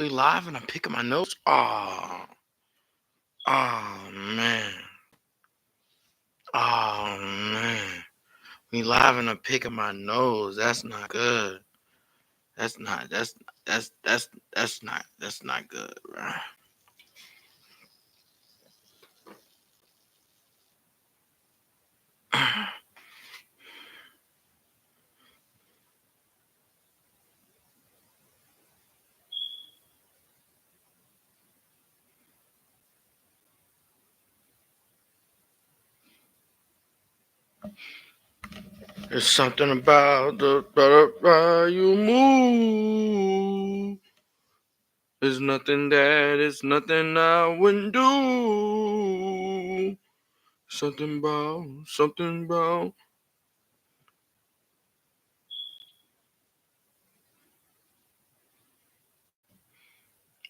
We live and I'm picking my nose. Oh man. Oh man. We live and I'm picking my nose. That's not good. That's not that's not good, bro. There's something about the you move. There's nothing I wouldn't do. Something about.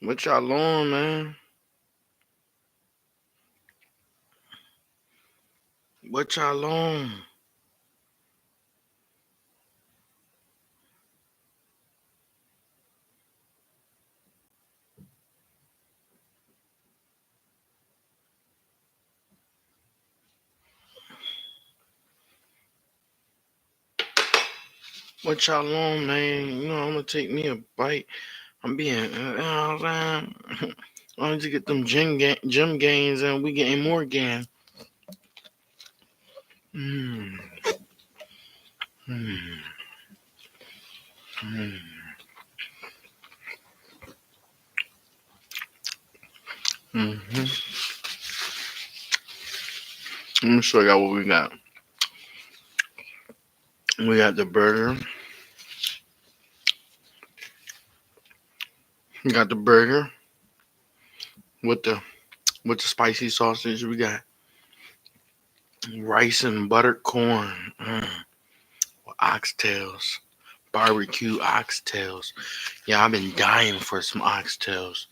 What y'all on, man? What y'all on? What y'all on, man? You know, I'm gonna take me a bite. I'm being, you know what I'm saying? I need to get them gym gains and we getting more gain. Mm. Mm. Mm. Mm-hmm. Let me show y'all what we got. We got the burger. We got the burger with the spicy sausage. We got rice and buttered corn. Oxtails. Barbecue oxtails. Yeah, I've been dying for some oxtails.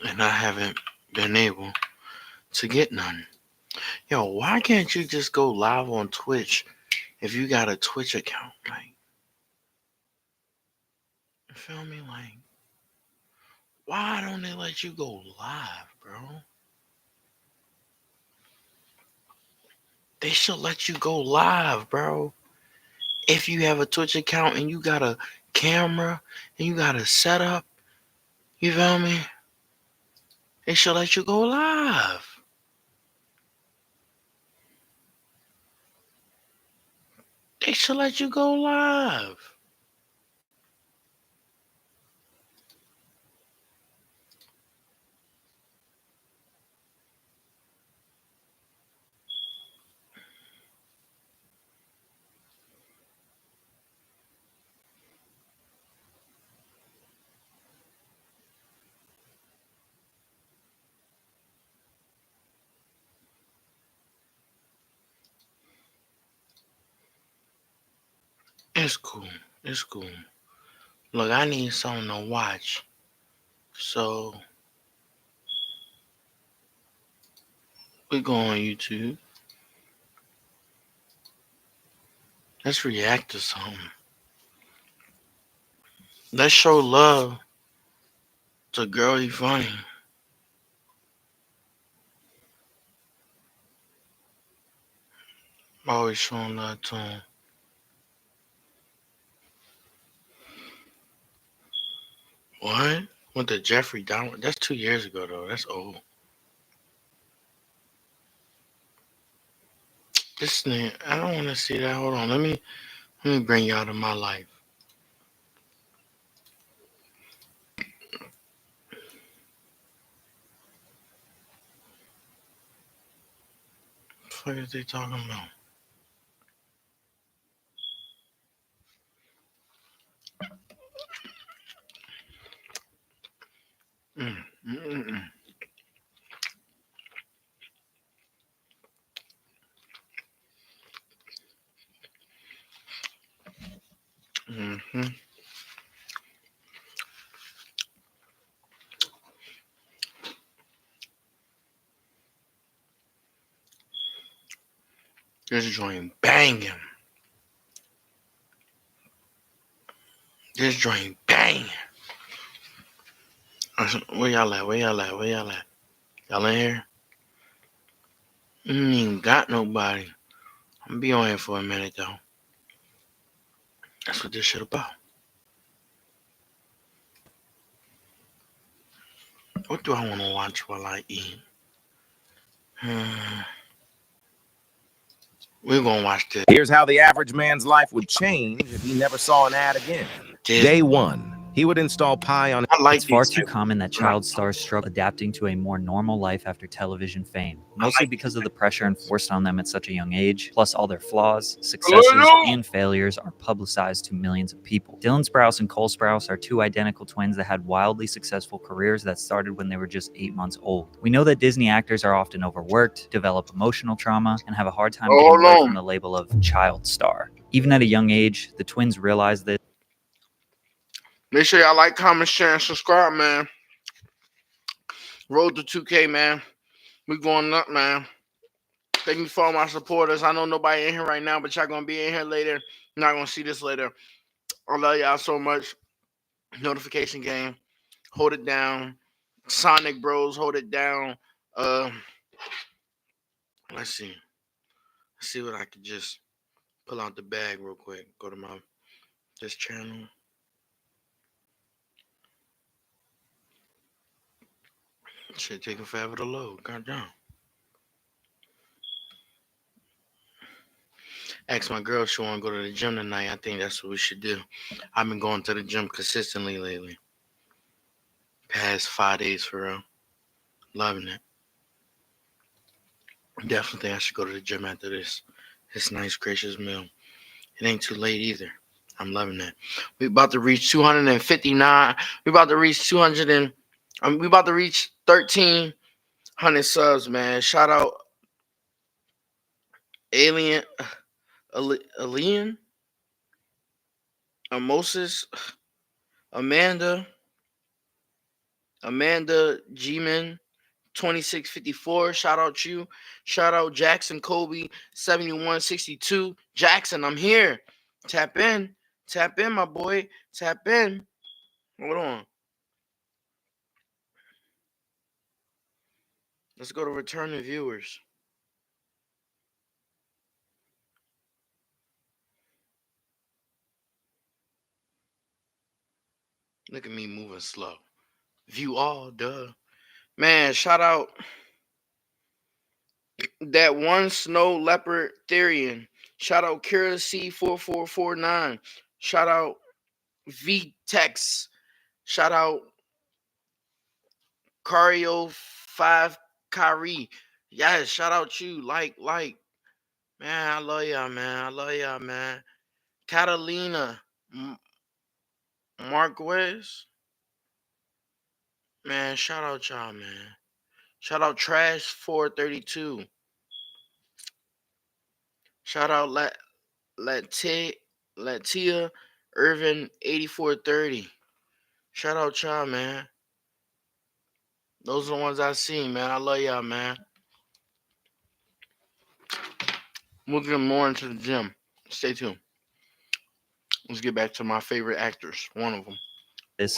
And I haven't been able to get none. Yo, why can't you just go live on Twitch if you got a Twitch account? Like, you feel me? Like, why don't they let you go live, bro? They should let you go live, bro. If you have a Twitch account and you got a camera and you got a setup, you feel me? They should let you go live. They should let you go live. It's cool. It's cool. Look, I need something to watch. So we go on YouTube. Let's react to something. Let's show love to Girl You Funny. I'm always showing love to him. What? With the Jeffrey Dahmer? That's 2 years ago, though. That's old. This nigga, I don't want to see that. Hold on. Let me bring y'all to my life. What the fuck is they talking about? Mm, mm, mm, mm-hmm. This joint banging. This joint banging. Where y'all at? Where y'all at? Where y'all at? Y'all in here? Ain't got nobody. I'm gonna be on here for a minute though. That's what this shit about. What do I want to watch while I eat? Hmm. We're gonna watch this. Here's how the average man's life would change if he never saw an ad again. Day 1. He would install Pi on. It's far too common that child stars struggle adapting to a more normal life after television fame, mostly because of the pressure enforced on them at such a young age, plus all their flaws, successes, and failures are publicized to millions of people. Dylan Sprouse and Cole Sprouse are two identical twins that had wildly successful careers that started when they were just 8 months old. We know that Disney actors are often overworked, develop emotional trauma, and have a hard time getting away from the label of child star. Even at a young age, the twins realized that. Make sure y'all like, comment, share, and subscribe, man. Road to 2K, man. We going up, man. Thank you for all my supporters. I know nobody in here right now, but y'all gonna be in here later. You're not gonna see this later. I love y'all so much. Notification game. Hold it down. Sonic Bros, hold it down. Let's see. Let's see what I can just pull out the bag real quick. Go to this channel. Shit taking forever to load. Goddamn. Ask my girl if she want to go to the gym tonight. I think that's what we should do. I've been going to the gym consistently lately. Past 5 days for real. Loving it. Definitely think I should go to the gym after this nice, gracious meal. It ain't too late either. I'm loving that. We about to reach 259. We about to reach 200 and we about to reach 1,300 subs, man. Shout out Alien, Moses, Amanda G-Man, 2654. Shout out you. Shout out Jackson Kobe, 7162. Jackson, I'm here. Tap in, my boy. Tap in. Hold on. Let's go to returning viewers. Look at me moving slow. View all, duh. Man, shout out that one Snow Leopard Therian. Shout out Kira C4449. Shout out V-Tex. Shout out YG5ive. Yes, shout out you. Like. Man, I love y'all, man. Catalina Marquez. Man, shout out y'all, man. Shout out Trash 432. Shout out Latia Irvin 8430. Shout out y'all, man. Those are the ones I seen, man. I love y'all, man. We'll get more into the gym. Stay tuned. Let's get back to my favorite actors. One of them.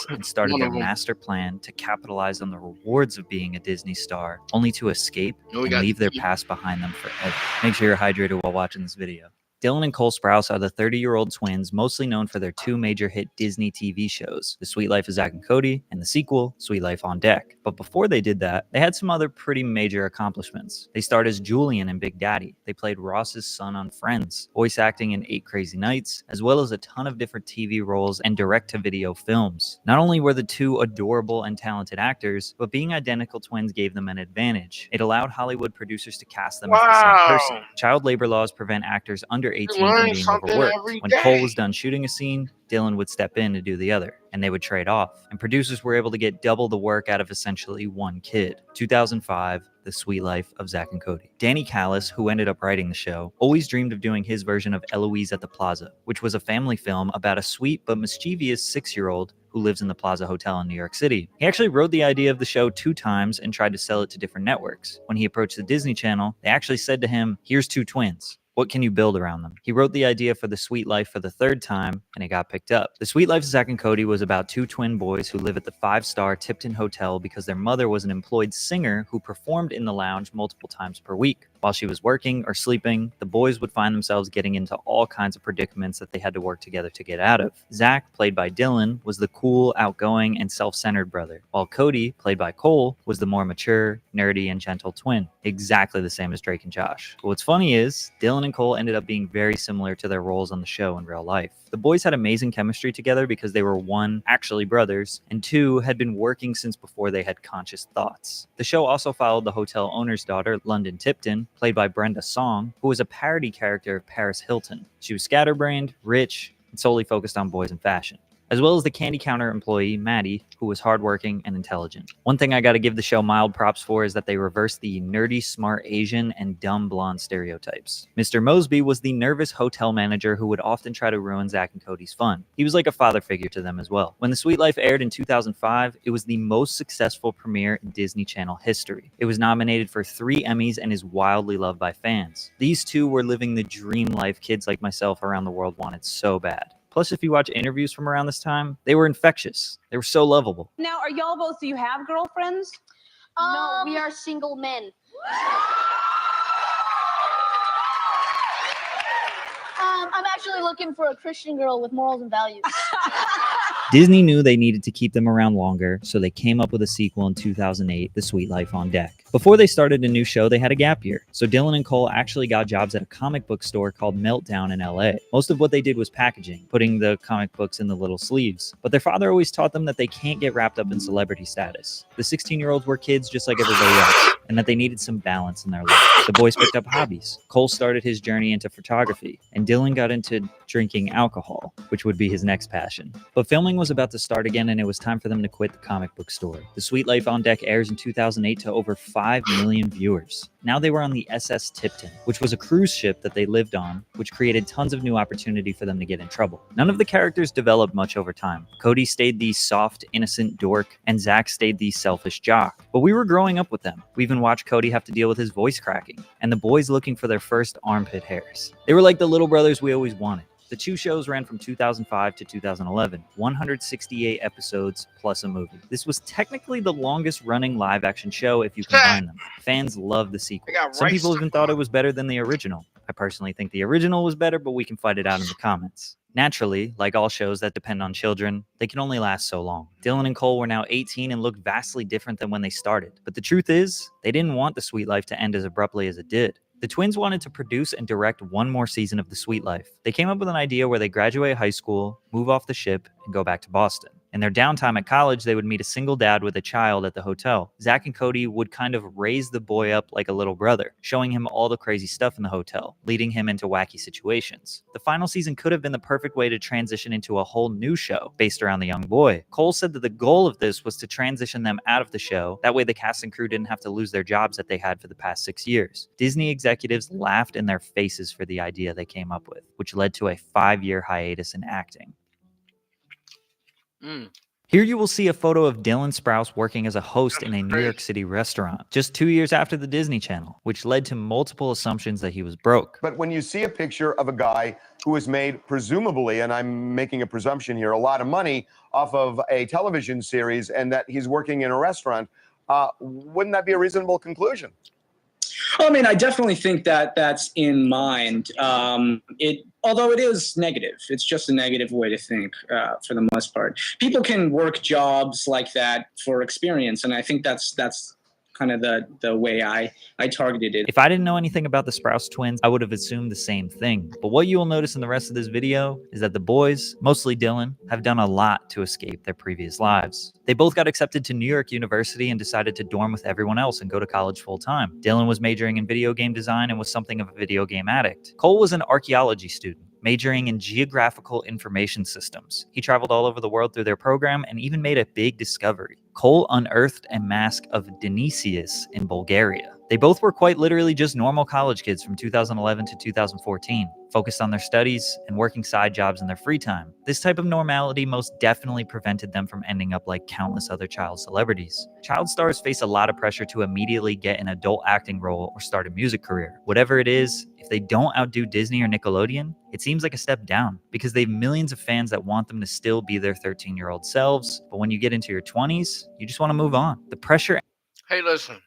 And started their master plan to capitalize on the rewards of being a Disney star, only to escape and leave their past behind them forever. Make sure you're hydrated while watching this video. Dylan and Cole Sprouse are the 30-year-old twins mostly known for their two major hit Disney TV shows, The Suite Life of Zack and Cody and the sequel, Suite Life on Deck. But before they did that, they had some other pretty major accomplishments. They starred as Julian in Big Daddy. They played Ross's son on Friends, voice acting in 8 Crazy Nights, as well as a ton of different TV roles and direct-to-video films. Not only were the two adorable and talented actors, but being identical twins gave them an advantage. It allowed Hollywood producers to cast them as the same person. Child labor laws prevent actors under 18 from being overworked. When Cole was done shooting a scene, Dylan would step in to do the other, and they would trade off. And producers were able to get double the work out of essentially one kid. 2005, The Suite Life of Zack and Cody. Danny Callis, who ended up writing the show, always dreamed of doing his version of Eloise at the Plaza, which was a family film about a sweet but mischievous 6-year-old who lives in the Plaza Hotel in New York City. He actually wrote the idea of the show 2 times and tried to sell it to different networks. When he approached the Disney Channel, they actually said to him, "Here's 2 twins." What can you build around them? He wrote the idea for The Sweet Life for the third time, and it got picked up. The Sweet Life of Zack and Cody was about two twin boys who live at the 5-star Tipton Hotel because their mother was an employed singer who performed in the lounge multiple times per week. While she was working or sleeping, the boys would find themselves getting into all kinds of predicaments that they had to work together to get out of. Zack, played by Dylan, was the cool, outgoing, and self-centered brother, while Cody, played by Cole, was the more mature, nerdy, and gentle twin. Exactly the same as Drake and Josh. But what's funny is, Dylan and Cole ended up being very similar to their roles on the show in real life. The boys had amazing chemistry together because they were, one, actually brothers, and two, had been working since before they had conscious thoughts. The show also followed the hotel owner's daughter, London Tipton, played by Brenda Song, who was a parody character of Paris Hilton. She was scatterbrained, rich, and solely focused on boys and fashion, as well as the candy counter employee, Maddie, who was hardworking and intelligent. One thing I gotta give the show mild props for is that they reversed the nerdy, smart Asian and dumb blonde stereotypes. Mr. Mosby was the nervous hotel manager who would often try to ruin Zack and Cody's fun. He was like a father figure to them as well. When The Sweet Life aired in 2005, it was the most successful premiere in Disney Channel history. It was nominated for 3 Emmys and is wildly loved by fans. These two were living the dream life kids like myself around the world wanted so bad. Plus, if you watch interviews from around this time, they were infectious. They were so lovable. Now, are y'all both, do you have girlfriends? No, we are single men. I'm actually looking for a Christian girl with morals and values. Disney knew they needed to keep them around longer, so they came up with a sequel in 2008, The Sweet Life on Deck. Before they started a new show, they had a gap year, so Dylan and Cole actually got jobs at a comic book store called Meltdown in LA. Most of what they did was packaging, putting the comic books in the little sleeves. But their father always taught them that they can't get wrapped up in celebrity status. The 16-year-olds were kids just like everybody else, and that they needed some balance in their life. The boys picked up hobbies. Cole started his journey into photography, and Dylan got into drinking alcohol, which would be his next passion. But filming was about to start again, and it was time for them to quit the comic book store. The Sweet Life on Deck airs in 2008 to over 5 million viewers. Now they were on the SS Tipton, which was a cruise ship that they lived on, which created tons of new opportunity for them to get in trouble. None of the characters developed much over time. Cody stayed the soft, innocent dork, and Zack stayed the selfish jock. But we were growing up with them. We even watched Cody have to deal with his voice cracking, and the boys looking for their first armpit hairs. They were like the little brothers we always wanted. The 2 shows ran from 2005 to 2011, 168 episodes plus a movie. This was technically the longest running live action show if you combine them. Fans loved the sequel. Some people even thought it was better than the original. I personally think the original was better, but we can fight it out in the comments. Naturally, like all shows that depend on children, they can only last so long. Dylan and Cole were now 18 and looked vastly different than when they started. But the truth is, they didn't want The Sweet Life to end as abruptly as it did. The twins wanted to produce and direct one more season of The Sweet Life. They came up with an idea where they graduate high school, move off the ship, and go back to Boston. In their downtime at college, they would meet a single dad with a child at the hotel. Zack and Cody would kind of raise the boy up like a little brother, showing him all the crazy stuff in the hotel, leading him into wacky situations. The final season could have been the perfect way to transition into a whole new show based around the young boy. Cole said that the goal of this was to transition them out of the show. That way the cast and crew didn't have to lose their jobs that they had for the past 6 years. Disney executives laughed in their faces for the idea they came up with, which led to a 5-year hiatus in acting. Here you will see a photo of Dylan Sprouse working as a host in a New York City restaurant, just 2 years after the Disney Channel, which led to multiple assumptions that he was broke. But when you see a picture of a guy who has made, presumably, and I'm making a presumption here, a lot of money off of a television series and that he's working in a restaurant, wouldn't that be a reasonable conclusion? I mean, I definitely think that that's in mind. Although it is negative, it's just a negative way to think for the most part. People can work jobs like that for experience, and I think that's kind of the way I targeted it. If I didn't know anything about the Sprouse twins, I would have assumed the same thing. But what you will notice in the rest of this video is that the boys, mostly Dylan, have done a lot to escape their previous lives. They both got accepted to New York University and decided to dorm with everyone else and go to college full time. Dylan was majoring in video game design and was something of a video game addict. Cole was an archaeology student, majoring in geographical information systems. He traveled all over the world through their program and even made a big discovery. Cole unearthed a mask of Dionysius in Bulgaria. They both were quite literally just normal college kids from 2011 to 2014, focused on their studies and working side jobs in their free time. This type of normality most definitely prevented them from ending up like countless other child celebrities. Child stars face a lot of pressure to immediately get an adult acting role or start a music career. Whatever it is If they don't outdo Disney or Nickelodeon, it seems like a step down because they have millions of fans that want them to still be their 13-year-old selves. But when you get into your 20s, you just want to move on. The pressure. Hey, listen,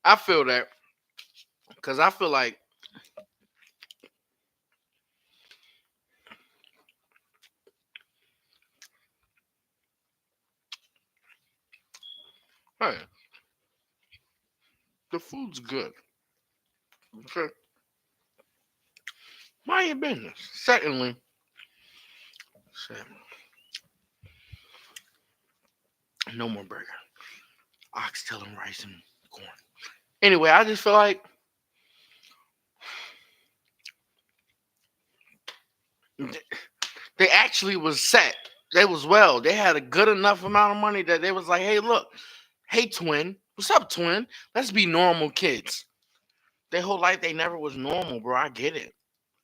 I feel that because I feel like hey, the food's good. Okay. Mind your business. Secondly, no more burger. Oxtail and rice and corn. Anyway, I just feel like they actually was set. They was well. They had a good enough amount of money that they was like, hey, look, hey, twin. What's up, twin? Let's be normal kids. Their whole life, they never was normal, bro. I get it.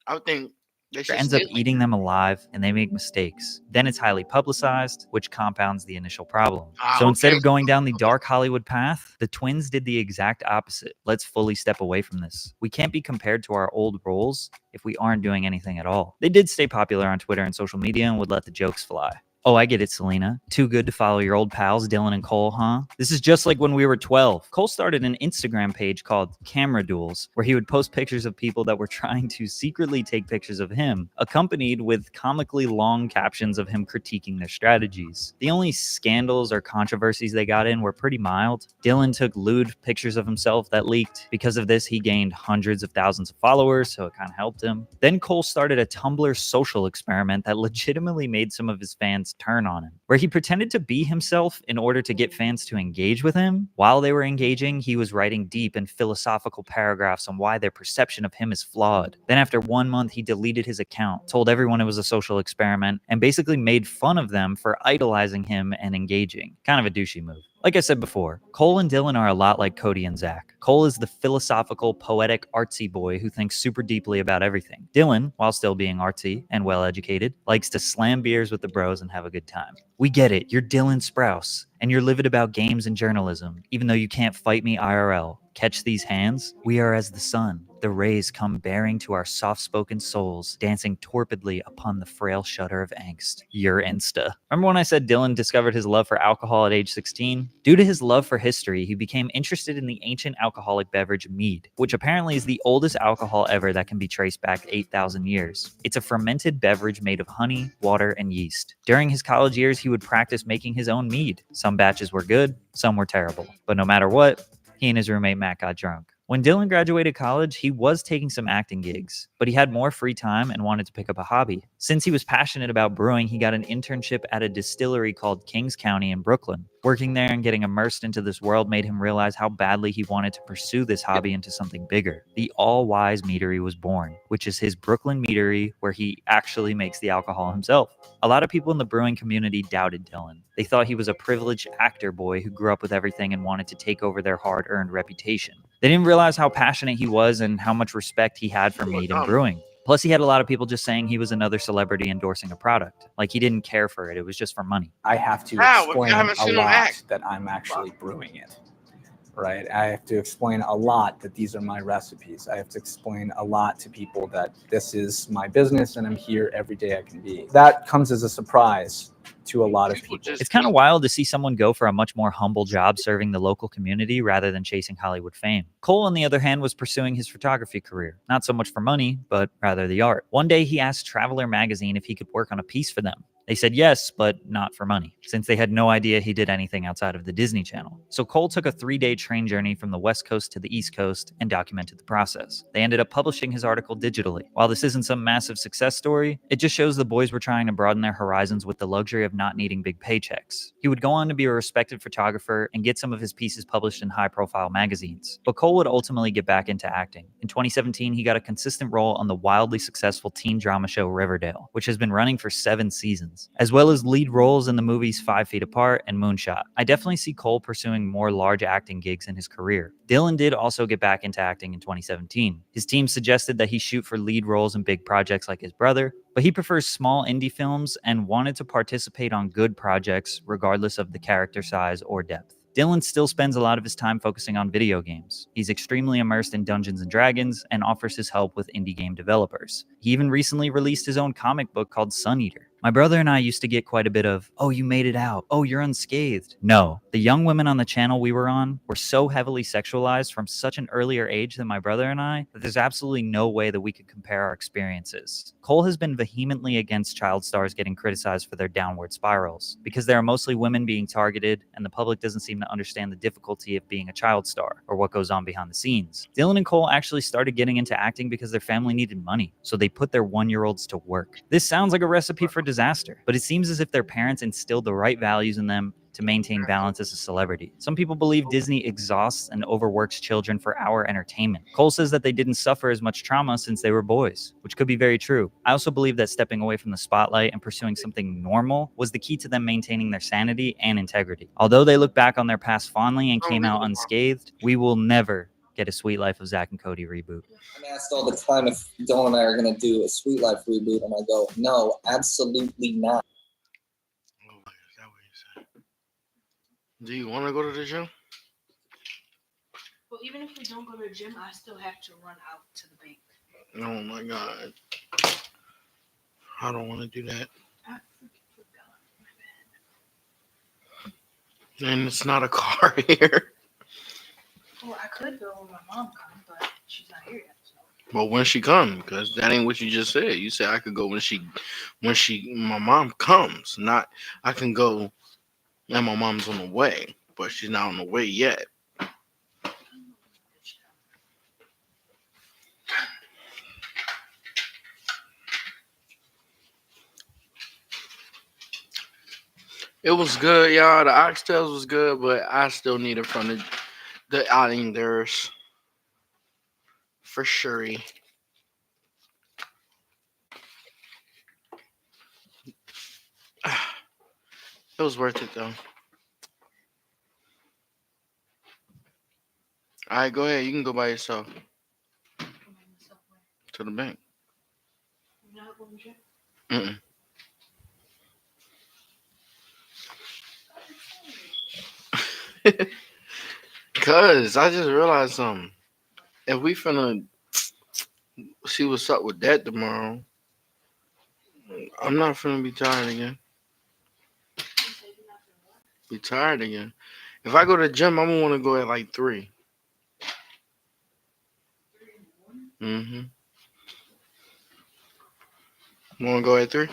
I think they should ends up eating them alive and they make mistakes. Then it's highly publicized, which compounds the initial problem. So instead of going down the dark Hollywood path, the twins did the exact opposite. Let's fully step away from this. We can't be compared to our old roles if we aren't doing anything at all. They did stay popular on Twitter and social media and would let the jokes fly. Oh, I get it, Selena. Too good to follow your old pals, Dylan and Cole, huh? This is just like when we were 12. Cole started an Instagram page called Camera Duels, where he would post pictures of people that were trying to secretly take pictures of him, accompanied with comically long captions of him critiquing their strategies. The only scandals or controversies they got in were pretty mild. Dylan took lewd pictures of himself that leaked. Because of this, he gained hundreds of thousands of followers, so it kind of helped him. Then Cole started a Tumblr social experiment that legitimately made some of his fans turn on him, where he pretended to be himself in order to get fans to engage with him. While they were engaging, he was writing deep and philosophical paragraphs on why their perception of him is flawed. Then after 1 month, he deleted his account, told everyone it was a social experiment, and basically made fun of them for idolizing him and engaging. Kind of a douchey move. Like I said before, Cole and Dylan are a lot like Cody and Zach. Cole is the philosophical, poetic, artsy boy who thinks super deeply about everything. Dylan, while still being artsy and well-educated, likes to slam beers with the bros and have a good time. We get it, you're Dylan Sprouse, and you're livid about games and journalism, even though you can't fight me IRL. Catch these hands? We are as the sun. The rays come bearing to our soft-spoken souls, dancing torpidly upon the frail shudder of angst. Your Insta. Remember when I said Dylan discovered his love for alcohol at age 16? Due to his love for history, he became interested in the ancient alcoholic beverage mead, which apparently is the oldest alcohol ever that can be traced back 8,000 years. It's a fermented beverage made of honey, water, and yeast. During his college years, he would practice making his own mead. Some batches were good, some were terrible. But no matter what, he and his roommate Matt got drunk. When Dylan graduated college, he was taking some acting gigs, but he had more free time and wanted to pick up a hobby. Since he was passionate about brewing, he got an internship at a distillery called Kings County in Brooklyn. Working there and getting immersed into this world made him realize how badly he wanted to pursue this hobby into something bigger. The All Wise Meadery was born, which is his Brooklyn meadery where he actually makes the alcohol himself. A lot of people in the brewing community doubted Dylan. They thought he was a privileged actor boy who grew up with everything and wanted to take over their hard-earned reputation. They didn't realize how passionate he was and how much respect he had for mead and brewing. Plus, he had a lot of people just saying he was another celebrity endorsing a product. Like, he didn't care for it. It was just for money. I have to explain a lot that I'm actually brewing it, right? I have to explain a lot that these are my recipes. I have to explain a lot to people that this is my business and I'm here every day I can be. That comes as a surprise to a lot of people. It's kind of wild to see someone go for a much more humble job serving the local community rather than chasing Hollywood fame. Cole, on the other hand, was pursuing his photography career. Not so much for money, but rather the art. One day he asked Traveler magazine if he could work on a piece for them. They said yes, but not for money, since they had no idea he did anything outside of the Disney Channel. So Cole took a 3-day train journey from the West Coast to the East Coast and documented the process. They ended up publishing his article digitally. While this isn't some massive success story, it just shows the boys were trying to broaden their horizons with the luxury of not needing big paychecks. He would go on to be a respected photographer and get some of his pieces published in high-profile magazines. But Cole would ultimately get back into acting. In 2017, he got a consistent role on the wildly successful teen drama show Riverdale, which has been running for 7 seasons, as well as lead roles in the movies 5 Feet Apart and Moonshot. I definitely see Cole pursuing more large acting gigs in his career. Dylan did also get back into acting in 2017. His team suggested that he shoot for lead roles in big projects like his brother, but he prefers small indie films and wanted to participate on good projects regardless of the character size or depth. Dylan still spends a lot of his time focusing on video games. He's extremely immersed in Dungeons & Dragons and offers his help with indie game developers. He even recently released his own comic book called Sun Eater. My brother and I used to get quite a bit of, "Oh, you made it out. Oh, you're unscathed." No, the young women on the channel we were on were so heavily sexualized from such an earlier age than my brother and I that there's absolutely no way that we could compare our experiences. Cole has been vehemently against child stars getting criticized for their downward spirals because there are mostly women being targeted and the public doesn't seem to understand the difficulty of being a child star or what goes on behind the scenes. Dylan and Cole actually started getting into acting because their family needed money, so they put their one-year-olds to work. This sounds like a recipe for disaster, but it seems as if their parents instilled the right values in them to maintain balance as a celebrity. Some people believe Disney exhausts and overworks children for our entertainment. Cole says that they didn't suffer as much trauma since they were boys, which could be very true. I also believe that stepping away from the spotlight and pursuing something normal was the key to them maintaining their sanity and integrity. Although they look back on their past fondly and came out unscathed, we will never get a Sweet Life of Zach and Cody reboot. I'm asked all the time if Dylan and I are going to do a Sweet Life reboot, and I go, no, absolutely not. Do you want to go to the gym? Well, even if we don't go to the gym, I still have to run out to the bank. Oh my God. I don't want to do that. I freaking forgot my bed. And it's not a car here. Well, I could go when my mom comes, but she's not here yet. So. Well, when she comes, because that ain't what you just said. You said I could go when my mom comes. Not I can go and my mom's on the way, but she's not on the way yet. It was good, y'all. The oxtails was good, but I still need it from the Islanders for sure. It was worth it though. All right, go ahead. You can go by yourself to the bank. Mm-mm. Cause I just realized something. If we finna see what's up with that tomorrow, I'm not finna be tired again. Be tired again. If I go to the gym, I'm gonna want to go at like 3. Mm-hmm. You wanna go at 3?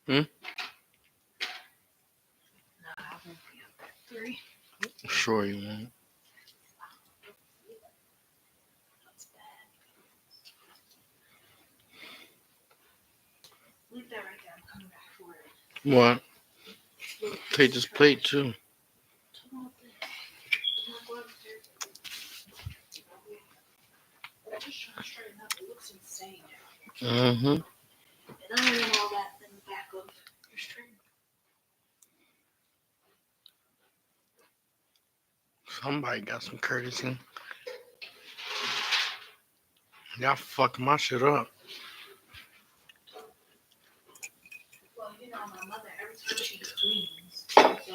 Hmm? Sure you won't. Leave that right there. I'm coming back for it. What? Take this plate too. I'm just trying to straighten up. It looks insane. Mm-hmm. And I don't want all that in the back of your string. Somebody got some courtesy. Y'all fucking my shit up. Well, you know, my mother, every time she cleans, always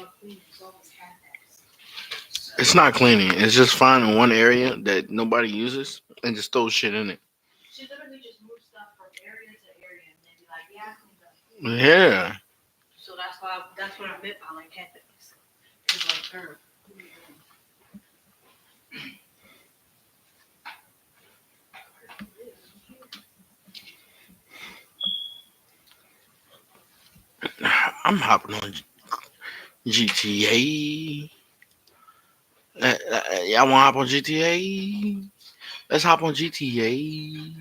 had that. So, It's not cleaning. It's just finding one area that nobody uses and just throw shit in it. she literally just moves stuff from area to area and then be like, yeah, I cleaned up. Yeah. So that's what I meant by like ethics. Because like her. I'm hopping on GTA. Y'all want to hop on GTA? Let's hop on GTA.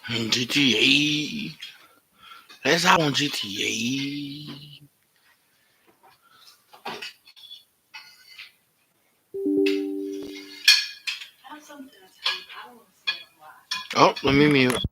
GTA. Let's hop on GTA. Oh, let me mute.